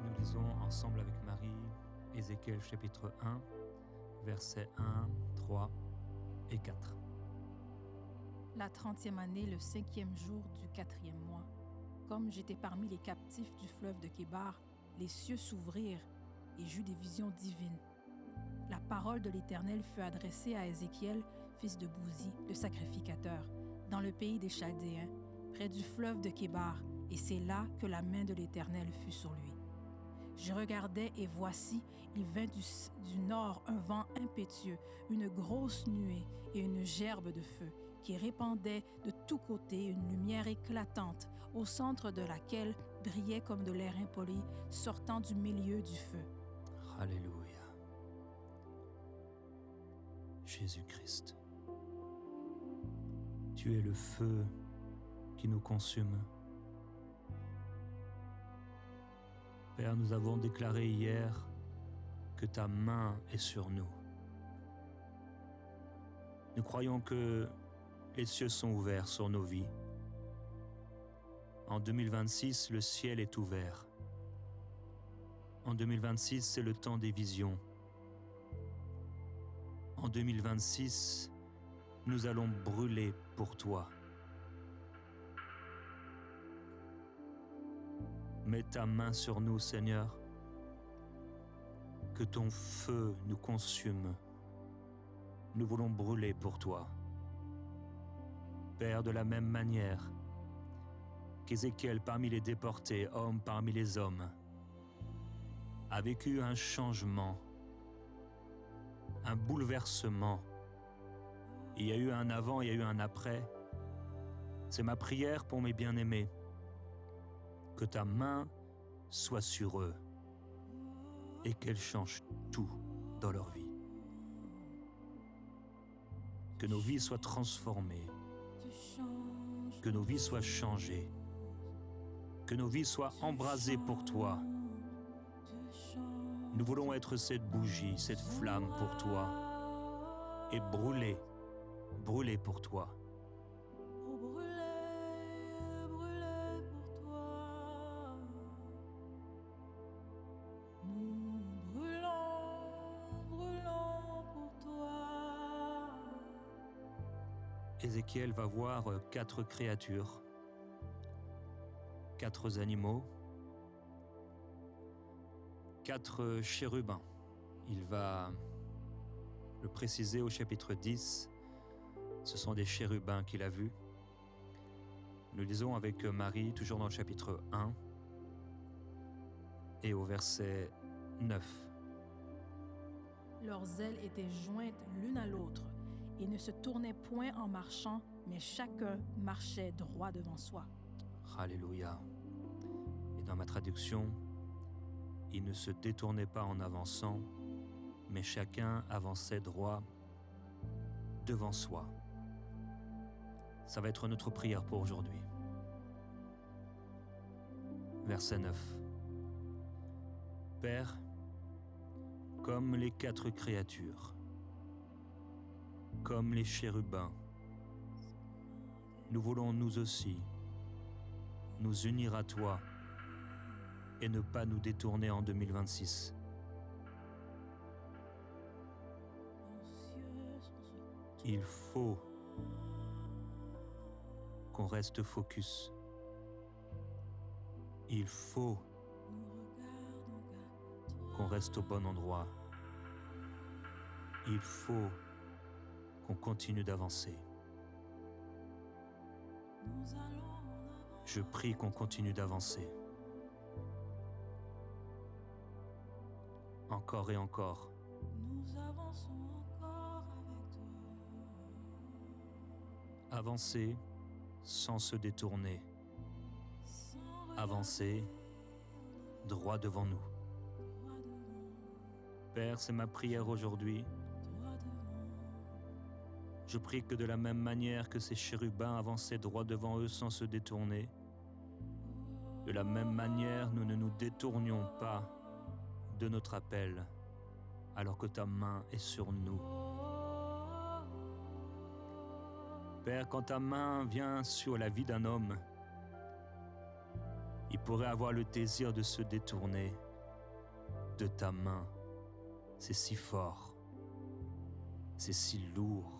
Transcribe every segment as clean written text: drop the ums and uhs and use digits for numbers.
Nous lisons ensemble avec Marie Ézéchiel chapitre 1, versets 1, 3 et 4. La 30e année, le 5e jour du 4e mois, comme j'étais parmi les captifs du fleuve de Kébar, les cieux s'ouvrirent et j'eus des visions divines. La parole de l'Éternel fut adressée à Ézéchiel, fils de Bouzi, le sacrificateur, dans le pays des Chaldéens, près du fleuve de Kébar, et c'est là que la main de l'Éternel fut sur lui. Je regardais et voici, il vint du nord un vent impétueux, une grosse nuée et une gerbe de feu qui répandait de tous côtés une lumière éclatante, au centre de laquelle brillait comme de l'air impoli sortant du milieu du feu. Alléluia. Jésus-Christ, tu es le feu qui nous consume. Père, nous avons déclaré hier que ta main est sur nous. Nous croyons que les cieux sont ouverts sur nos vies. En 2026, le ciel est ouvert. En 2026, c'est le temps des visions. En 2026, nous allons brûler pour toi. Mets ta main sur nous, Seigneur. Que ton feu nous consume. Nous voulons brûler pour toi. Père, de la même manière qu'Ézéchiel parmi les déportés, homme parmi les hommes, a vécu un changement, un bouleversement. Il y a eu un avant, il y a eu un après. C'est ma prière pour mes bien-aimés. Que ta main soit sur eux et qu'elle change tout dans leur vie. Que nos vies soient transformées, que nos vies soient changées, que nos vies soient embrasées pour toi. Nous voulons être cette bougie, cette flamme pour toi et brûler pour toi. Ézéchiel va voir 4 créatures, 4 animaux, 4 chérubins. Il va le préciser au chapitre 10. Ce sont des chérubins qu'il a vus. Nous lisons avec Marie, toujours dans le chapitre 1 et au verset 9. Leurs ailes étaient jointes l'une à l'autre et ne se tournaient point en marchant, mais chacun marchait droit devant soi. Alléluia. Et dans ma traduction, ils ne se détournaient pas en avançant, mais chacun avançait droit devant soi. Ça va être notre prière pour aujourd'hui. Verset 9. Père, comme les 4 créatures, comme les chérubins, nous voulons nous aussi nous unir à toi et ne pas nous détourner en 2026. Il faut qu'on reste focus. Il faut qu'on reste au bon endroit. Il faut qu'on continue d'avancer. Je prie qu'on continue d'avancer. Encore et encore. Nous avançons encore avec toi. Avancer sans se détourner. Avancer droit devant nous. Père, c'est ma prière aujourd'hui. Je prie que de la même manière que ces chérubins avançaient droit devant eux sans se détourner, De la même manière, nous ne nous détournions pas de notre appel, alors que ta main est sur nous. Père, quand ta main vient sur la vie d'un homme, il pourrait avoir le désir de se détourner de ta main. C'est si fort, c'est si lourd,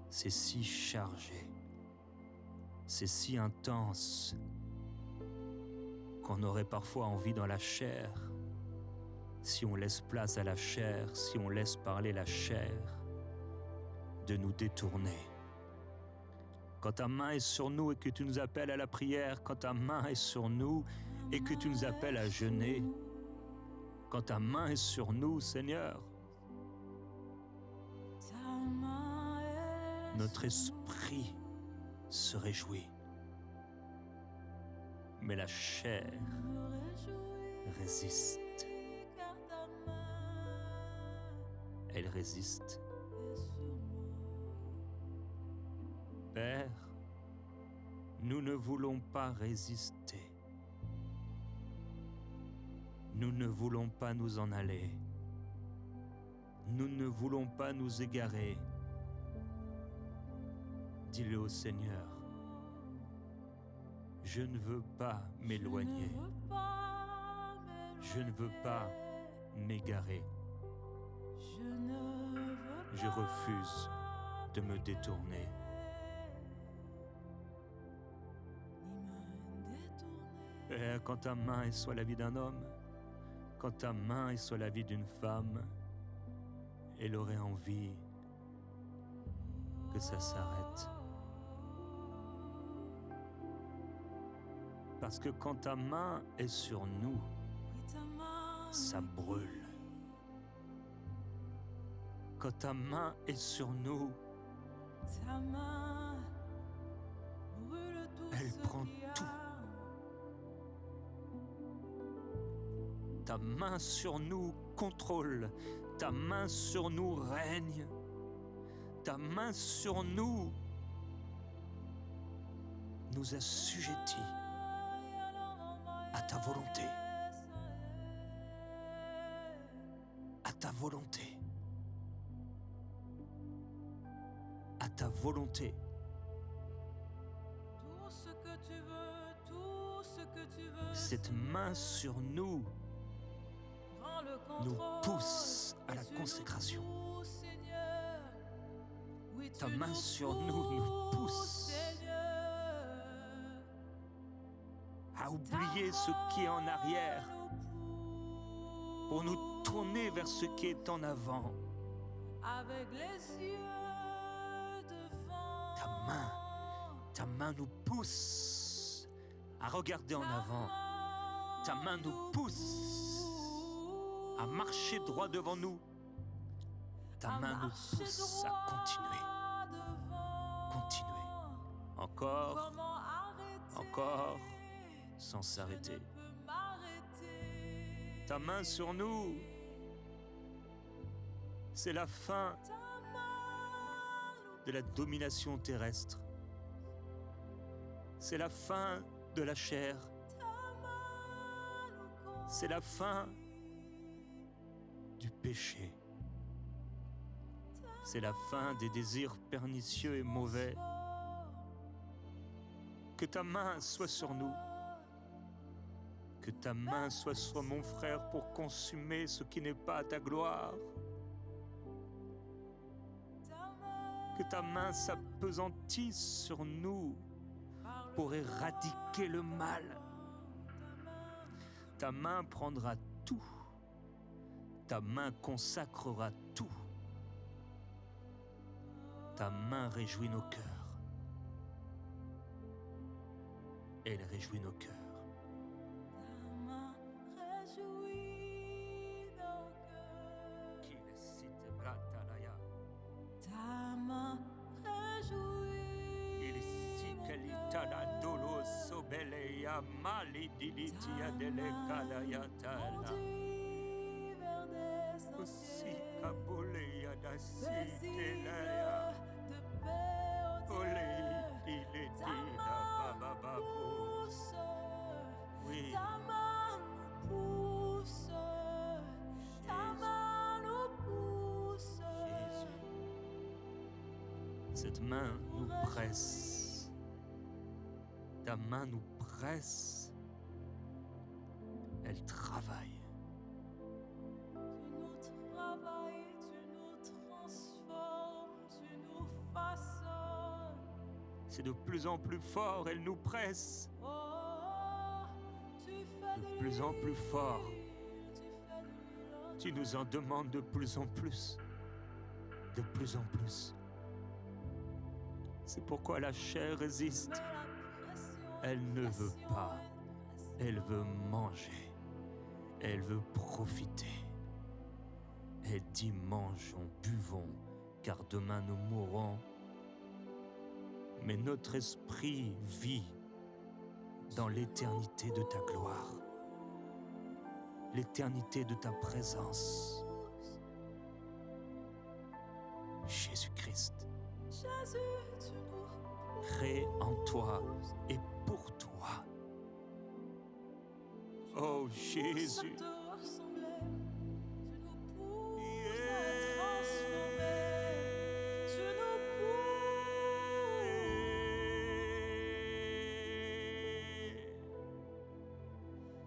c'est si chargé, c'est si intense qu'on aurait parfois envie dans la chair, si on laisse place à la chair, si on laisse parler la chair, de nous détourner. Quand ta main est sur nous et que tu nous appelles à la prière, quand ta main est sur nous et que tu nous appelles à jeûner, quand ta main est sur nous, Seigneur, notre esprit se réjouit. Mais la chair résiste. Elle résiste. Père, nous ne voulons pas résister. Nous ne voulons pas nous en aller. Nous ne voulons pas nous égarer. Dis-le au Seigneur. Je ne veux pas m'éloigner. Je ne veux pas m'égarer. Je refuse de me détourner. Père, quand ta main est sur la vie d'un homme, quand ta main est sur la vie d'une femme, elle aurait envie que ça s'arrête. Parce que quand ta main est sur nous, ça brûle. Quand ta main est sur nous, elle prend tout. Ta main sur nous contrôle. Ta main sur nous règne. Ta main sur nous nous assujettit à ta volonté. À ta volonté. À ta volonté. Tout ce que tu veux, tout ce que tu veux. Cette main sur nous Prends le nous contrôle pousse à et la tu consécration. nous pousses, Seigneur. Oui, Ta tu main nous sur nous pousse Seigneur. à oublier ce qui est en arrière pour nous tourner vers ce qui est en avant. Avec les yeux devant. Ta main nous pousse à regarder en avant. Ta main nous pousse à marcher droit devant nous. Ta main nous pousse à continuer. Continuer. Encore, Comment arrêter? encore, sans s'arrêter. Je ne peux m'arrêter. Ta main sur nous, c'est la fin Ta main de la domination terrestre. C'est la fin de la chair. C'est la fin du péché. C'est la fin des désirs pernicieux et mauvais. Que ta main soit sur nous. Que ta main soit sur mon frère pour consumer ce qui n'est pas à ta gloire. Que ta main s'appesantisse sur nous pour éradiquer le mal. Ta main prendra tout. Ta main consacrera tout. Ta main réjouit nos cœurs. Elle réjouit nos cœurs. Ta main réjouit nos cœurs. Qui le cite bratalaya. Ta main réjouit Il si kalitala dolo sobeleya malidilitia delekadaya tala. conduit vers des Aussi sentiers kaboleya da paisibles sitelaya. de paix au Ole Dieu. diletida Ta main babababu. pousse Cette main nous presse. Ta main nous presse. Elle travaille. Tu nous travailles, tu nous transformes, tu nous façonnes. C'est de plus en plus fort, elle nous presse. Oh, tu fais De plus en plus fort. tu fais de l'huile. Tu nous en demandes de plus en plus. De plus en plus. C'est pourquoi la chair résiste. Mais la pression, Elle ne veut pression, pas. pression. Elle veut manger. Elle veut profiter. Elle dit mangeons, buvons, car demain nous mourrons. Mais notre esprit vit dans l'éternité de ta gloire, l'éternité de ta présence. Jésus-Christ, Jésus, tu nous crée en toi et pour toi. Oh Jésus, pousses à te ressembler. Tu nous pousses à être transformés. Tu nous pousses.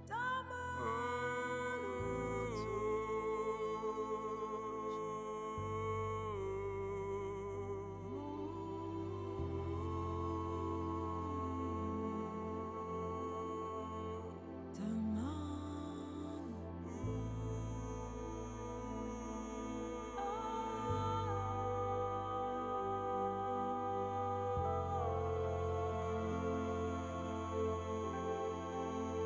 Ta main nous touche. Ta main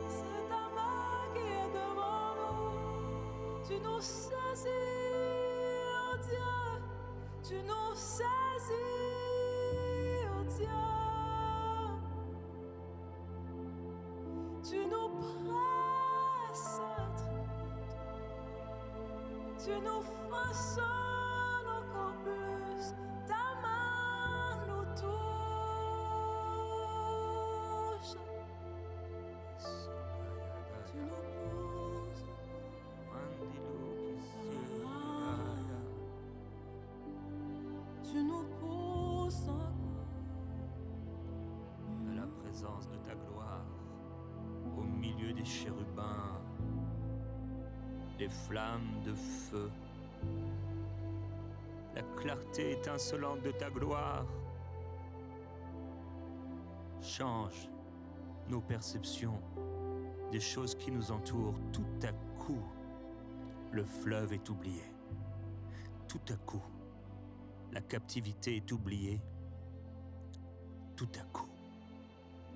c'est ta main qui est devant nous. Tu nous saisis, oh Dieu. Tu nous saisis, oh Dieu. Tu nous presses à être comme toi. Tu nous façonnes encore plus. Ta main nous touche. Tu nous pousses. Tu nous pousses encore. à la présence de ta gloire, au milieu des chérubins, des flammes de feu, la clarté étincelante de ta gloire change nos perceptions des choses qui nous entourent. Tout à coup, le fleuve est oublié. Tout à coup, la captivité est oubliée. Tout à coup,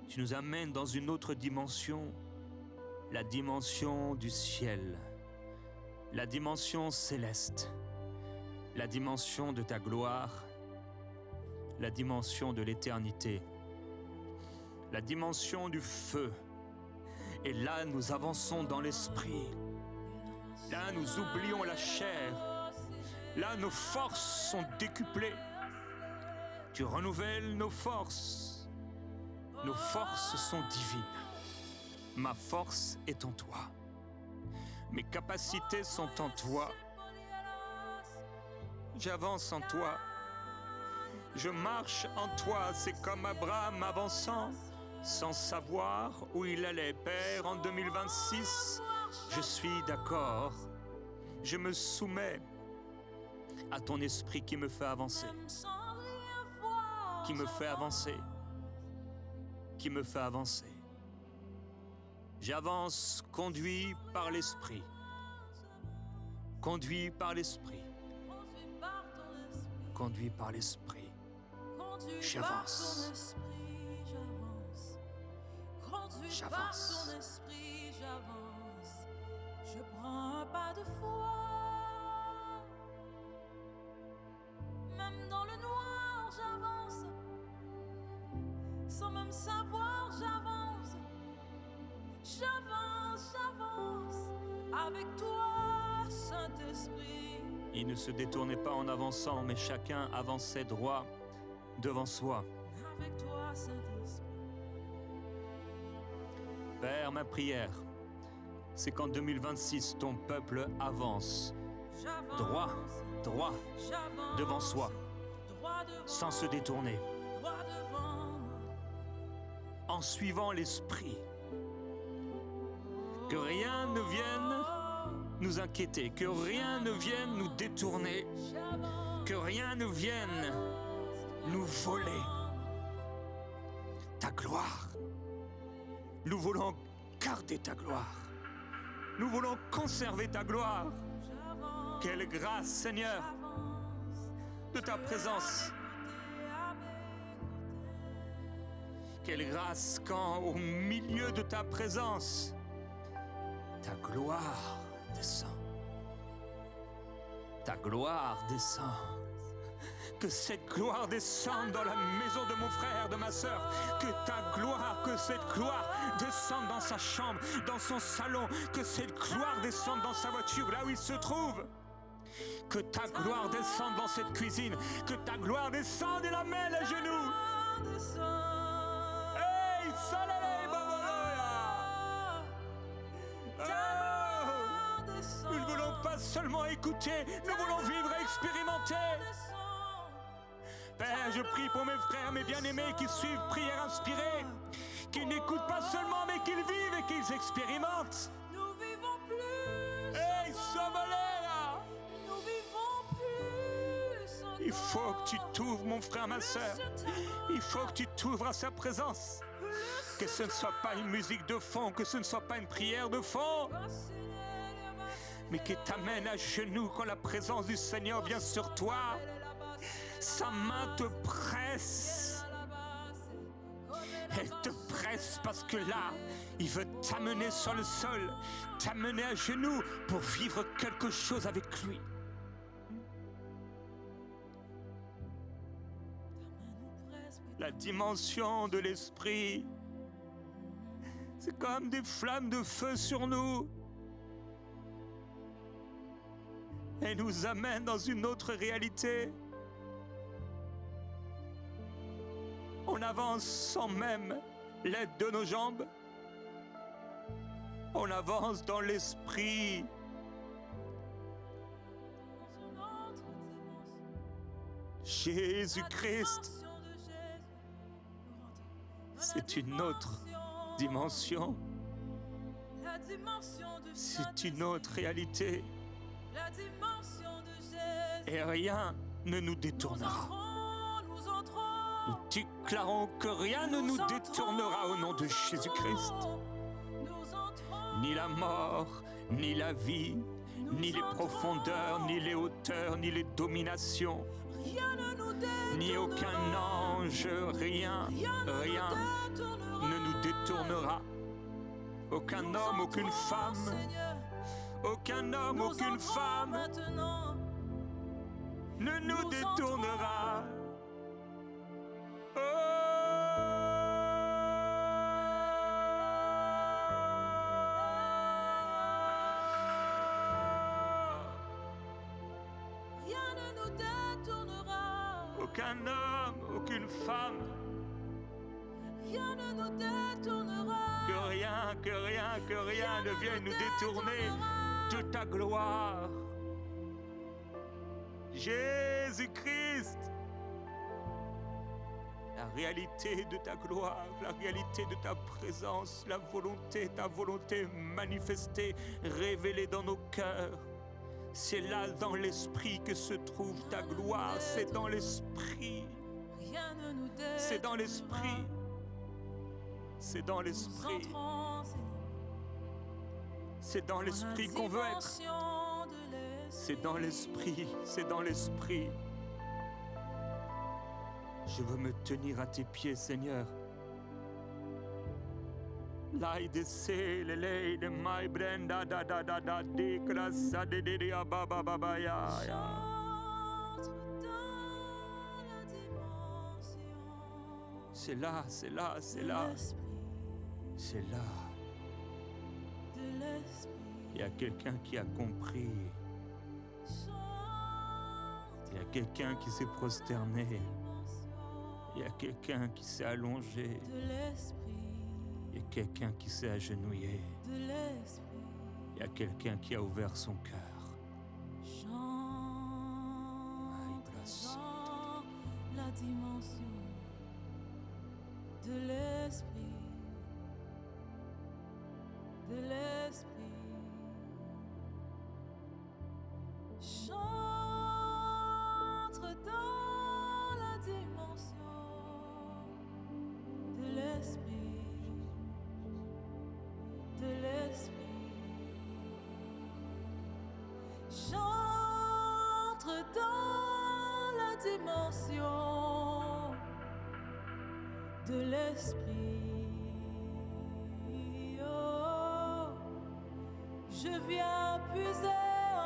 tu nous amènes dans une autre dimension, la dimension du ciel, la dimension céleste, la dimension de ta gloire, la dimension de l'éternité, la dimension du feu. Et là, nous avançons dans l'esprit. Là, nous oublions la chair. Là, nos forces sont décuplées. Tu renouvelles nos forces. Nos forces sont divines. Ma force est en toi. Mes capacités sont en toi. J'avance en toi. Je marche en toi. C'est comme Abraham avançant sans savoir où il allait. Père, en 2026, je suis d'accord. Je me soumets à ton esprit qui me fait avancer, qui me fait avancer, qui me fait avancer. J'avance, conduit par l'esprit. Conduit par l'esprit. Conduit par l'esprit. J'avance. J'avance. Ton esprit, j'avance. Je prends un pas de foi. Même dans le noir, j'avance. Sans même savoir, j'avance. J'avance, j'avance. Avec toi, Saint-Esprit. Il ne se détournait pas en avançant, mais chacun avançait droit devant soi. Avec toi, Saint-Esprit. Père, ma prière, c'est qu'en 2026, ton peuple avance J'avance. droit, droit, J'avance. devant soi. Droit sans se détourner, droit devant moi. en suivant l'Esprit. Que rien ne vienne nous inquiéter, que rien ne vienne nous détourner, que rien ne vienne nous voler ta gloire. Nous voulons garder ta gloire. Nous voulons conserver ta gloire. Quelle grâce, Seigneur, de ta présence. Quelle grâce quand, au milieu de ta présence, ta gloire descend. Ta gloire descend. Que cette gloire descende dans la maison de mon frère, de ma sœur. Que ta gloire, que cette gloire descende dans sa chambre, dans son salon. Que cette gloire descende dans sa voiture, là où il se trouve. Que ta gloire descende dans cette cuisine. Que ta gloire descende et la mêle à genoux. Hey, salé, babaloya. Oh, nous ne voulons pas seulement écouter, nous voulons vivre et expérimenter. Père, je prie pour mes frères, mes bien-aimés qui suivent Prière Inspirée, qui n'écoutent pas seulement, mais qu'ils vivent et qu'ils expérimentent. Nous vivons plus. Hey, Sobolera! Nous vivons plus. Il faut que tu t'ouvres, mon frère, ma sœur. Il faut que tu t'ouvres à sa présence. Que ce ne soit pas une musique de fond, que ce ne soit pas une prière de fond, mais qui t'amène à genoux quand la présence du Seigneur vient sur toi. Sa main te presse. Elle te presse parce que là, il veut t'amener sur le sol, t'amener à genoux pour vivre quelque chose avec lui. La dimension de l'esprit, c'est comme des flammes de feu sur nous. Elle nous amène dans une autre réalité. On avance sans même l'aide de nos jambes. On avance dans l'esprit. Jésus-Christ, c'est une autre dimension. C'est une autre réalité. Et rien ne nous détournera. Nous déclarons que rien ne nous détournera au nom de Jésus-Christ. Ni la mort, ni la vie, ni les profondeurs, ni les hauteurs, ni les dominations, ni aucun ange, rien ne nous détournera. Aucun homme, aucune femme, aucun homme, aucune femme ne nous détournera. Aucun homme, aucune femme. Rien ne nous détournera. Que rien ne vienne nous détourner de ta gloire. Jésus-Christ, la réalité de ta gloire, la réalité de ta présence, la volonté, ta volonté manifestée, révélée dans nos cœurs. C'est là, dans l'esprit, que se trouve ta gloire. C'est dans l'esprit. C'est dans l'esprit. C'est dans l'esprit. C'est dans l'esprit qu'on veut être. C'est dans l'esprit. C'est dans l'esprit. Je veux me tenir à tes pieds, Seigneur. L'Aïdessé, le mai brenda da da da da di crassa de dia baba baba ya. C'est là, c'est là, c'est là. C'est là. Il y a quelqu'un qui a compris. Il y a quelqu'un qui s'est prosterné. Il y a quelqu'un qui s'est allongé. Il y a quelqu'un qui s'est agenouillé. Il y a quelqu'un qui a ouvert son cœur. dimension de l'esprit, de l'esprit. J'entre dans la dimension de l'esprit, de l'esprit. J'entre dans la dimension de l'esprit. Oh, je viens puiser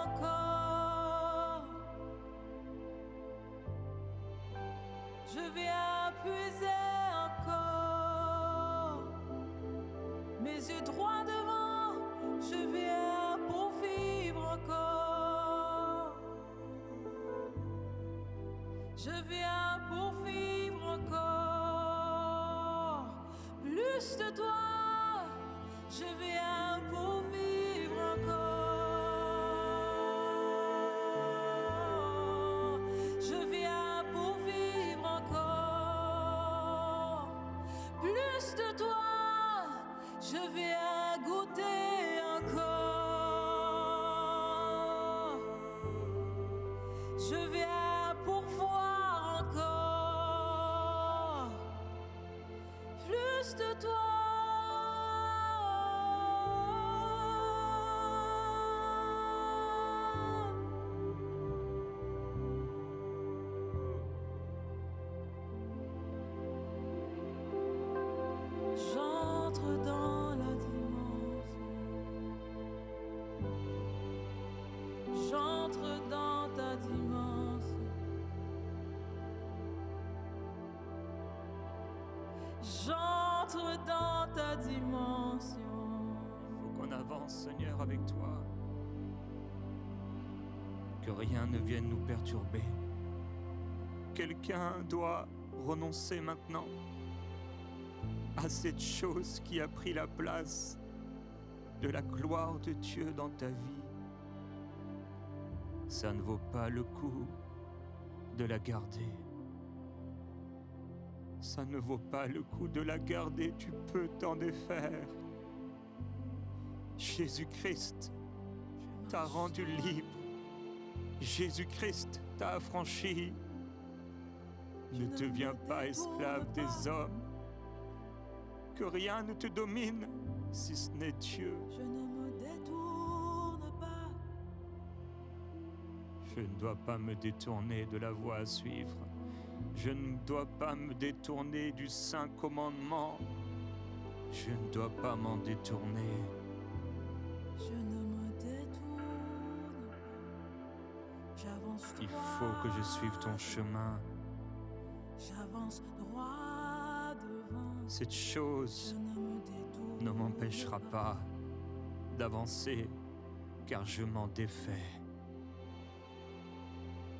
encore. Je viens puiser encore. Mes yeux droits devant, je viens pour vivre encore. Je viens pour vivre encore. Plus de toi, je viens pour vivre encore. Je viens pour vivre encore. Plus de toi, je viens goûter encore. Je viens pour voir encore. Plus de toi. J'entre dans la dimension. J'entre dans ta dimension. J'entre dans ta dimension. Il faut qu'on avance, Seigneur, avec toi. Que rien ne vienne nous perturber. Quelqu'un doit renoncer maintenant à cette chose qui a pris la place de la gloire de Dieu dans ta vie. Ça ne vaut pas le coup de la garder. Ça ne vaut pas le coup de la garder, tu peux t'en défaire. Jésus-Christ t'a rendu libre. Jésus-Christ t'a affranchi. Ne deviens pas esclave des hommes. Que rien ne te domine si ce n'est Dieu. Je ne me détourne pas. Je ne dois pas me détourner de la voie à suivre. Je ne dois pas me détourner du saint commandement. Je ne dois pas m'en détourner. Je ne me détourne pas. J'avance Il droit. faut que je suive ton chemin. J'avance droit devant. Cette Je chose ne me détourne ne m'empêchera pas d'avancer, car je m'en défais.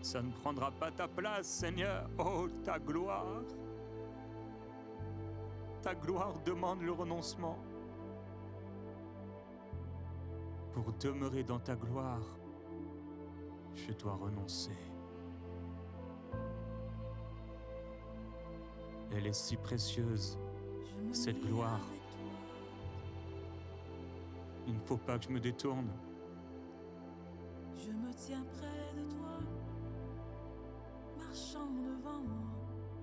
Ça ne prendra pas ta place, Seigneur. Oh, ta gloire. Ta gloire demande le renoncement. Pour demeurer dans ta gloire, je dois renoncer. Elle est si précieuse, Je me cette lie gloire. avec toi. Il ne faut pas que je me détourne. Je me tiens près de toi, marchant devant moi.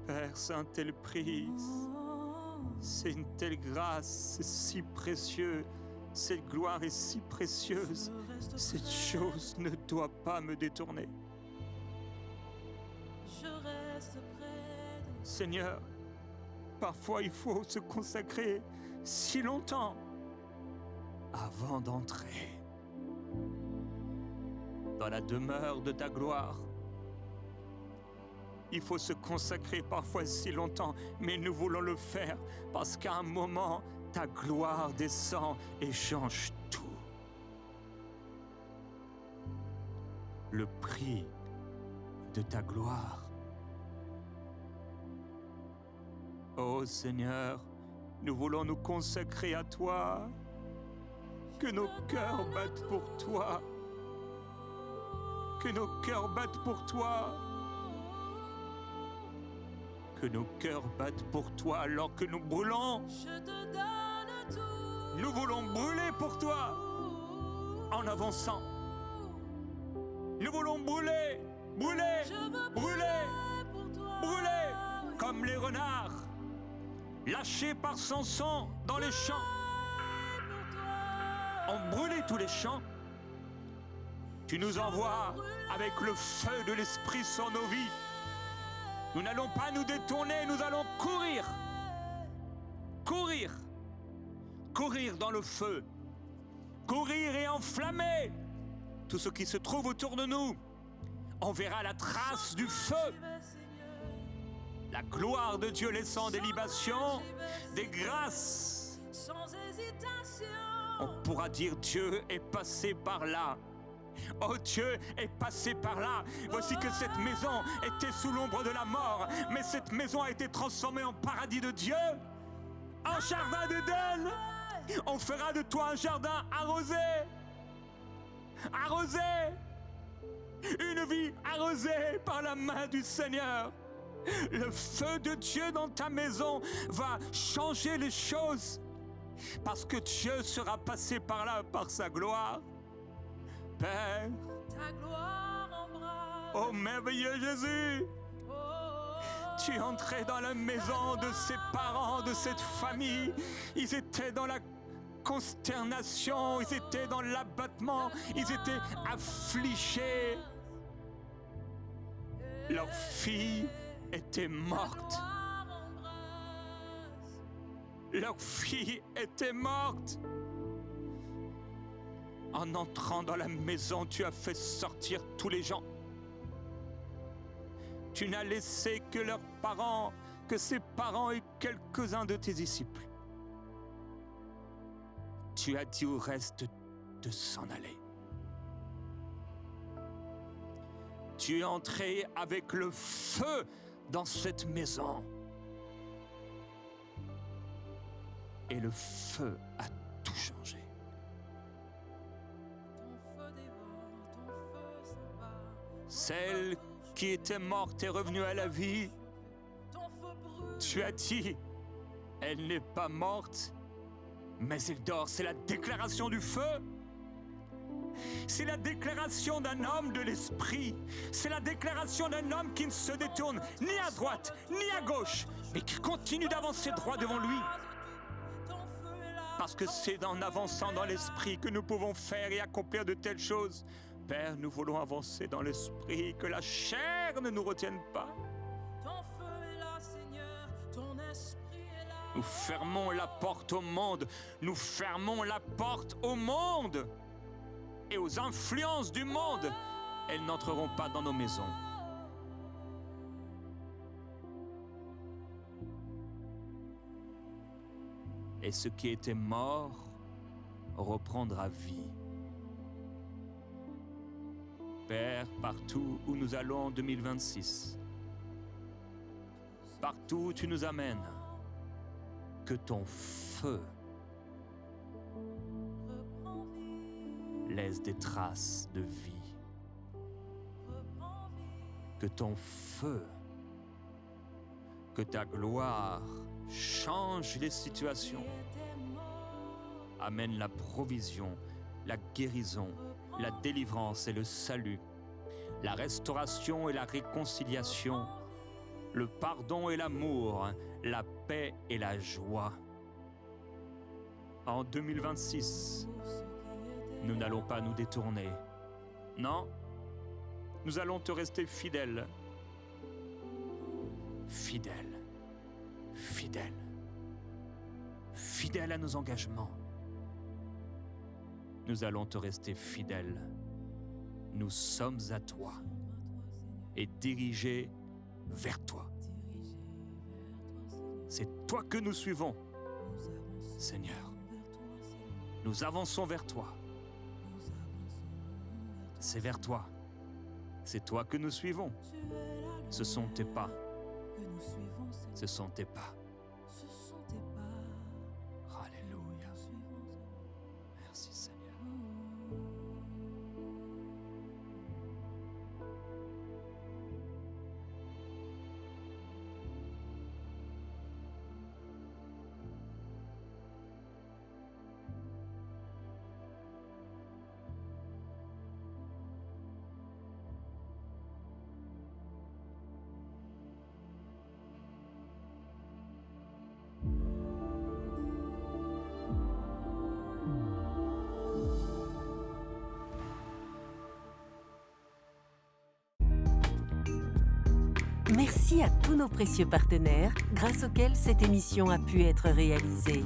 Père Saint, telle prise. Oh, C'est une telle grâce, c'est si précieux. Cette gloire est si précieuse. je reste Cette près. chose ne doit pas me détourner. Je reste près de Seigneur, parfois il faut se consacrer si longtemps avant d'entrer dans la demeure de ta gloire. Il faut se consacrer parfois si longtemps, mais nous voulons le faire parce qu'à un moment, ta gloire descend et change tout. Le prix de ta gloire. Ô Seigneur, nous voulons nous consacrer à toi. Que nos cœurs battent pour toi. Que nos cœurs battent pour toi. que nos cœurs battent pour toi alors que nous brûlons. Je te donne tout. Nous voulons brûler pour toi en avançant. Nous voulons brûler, brûler, Je veux brûler, pour toi. brûler comme les renards, lâchés par Samson dans les champs. Pour toi. On brûlait tous les champs. Tu nous envoies avec le feu de l'esprit sur nos vies. Nous n'allons pas nous détourner, nous allons courir. Courir. Courir dans le feu. Courir et enflammer tout ce qui se trouve autour de nous. On verra la trace du feu. La gloire de Dieu laissant des libations, des grâces. Sans hésitation. On pourra dire Dieu est passé par là. Oh, Dieu est passé par là. Voici que cette maison était sous l'ombre de la mort, mais cette maison a été transformée en paradis de Dieu, en jardin d'Éden. On fera de toi un jardin arrosé. Arrosé. Une vie arrosée par la main du Seigneur. Le feu de Dieu dans ta maison va changer les choses, parce que Dieu sera passé par là par sa gloire. Père, Ta gloire embrase. oh merveilleux Jésus, Oh, tu es entré dans la maison de ses parents, de cette famille. Ils étaient dans la consternation, ils étaient dans l'abattement, ils étaient affligés. Leur fille était morte. gloire embrase. Leur fille était morte. En entrant dans la maison, tu as fait sortir tous les gens. Tu n'as laissé que leurs parents, que ses parents et quelques-uns de tes disciples. Tu as dit au reste de s'en aller. Tu es entré avec le feu dans cette maison. Et le feu a tout changé. Ton feu dévore, ton feu s'empare. Celle qui était morte est revenue à la vie. Ton feu brûle. Tu as dit, elle n'est pas morte, mais elle dort. C'est la déclaration du feu. C'est la déclaration d'un homme de l'esprit. C'est la déclaration d'un homme qui ne se détourne ni à droite, ni à gauche, mais qui continue d'avancer droit devant lui. Ton feu est là. Parce que c'est en avançant dans l'esprit que nous pouvons faire et accomplir de telles choses. Père, nous voulons avancer dans l'esprit, que la chair ne nous retienne pas. Ton feu est là, Seigneur. Ton esprit est là. Nous fermons la porte au monde. Nous fermons la porte au monde. Et aux influences du monde, elles n'entreront pas dans nos maisons. Et ce qui était mort reprendra vie. Père, partout où nous allons en 2026, partout où tu nous amènes, que ton feu Reprends vie. laisse des traces de vie. Reprends vie. Que ton feu, que ta gloire change les situations, Était mort. amène la provision, la guérison, la délivrance et le salut, la restauration et la réconciliation, le pardon et l'amour, la paix et la joie. En 2026, nous n'allons pas nous détourner. Non, nous allons te rester fidèles. Fidèles. Fidèles. Fidèles à nos engagements. Nous allons te rester fidèles. Nous sommes à toi et dirigés vers toi. C'est toi que nous suivons, Seigneur. Nous avançons vers toi. C'est vers toi. C'est toi que nous suivons. Ce sont tes pas. Que nous suivons, Seigneur. Ce sont tes pas. Ce sont tes pas. Alléluia. Nous suivons, Seigneur. Merci, Seigneur. merci à tous nos précieux partenaires grâce auxquels cette émission a pu être réalisée.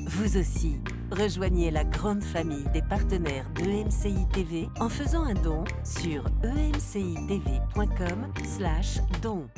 Vous aussi, rejoignez la grande famille des partenaires d'EMCI TV en faisant un don sur emcitv.com/don.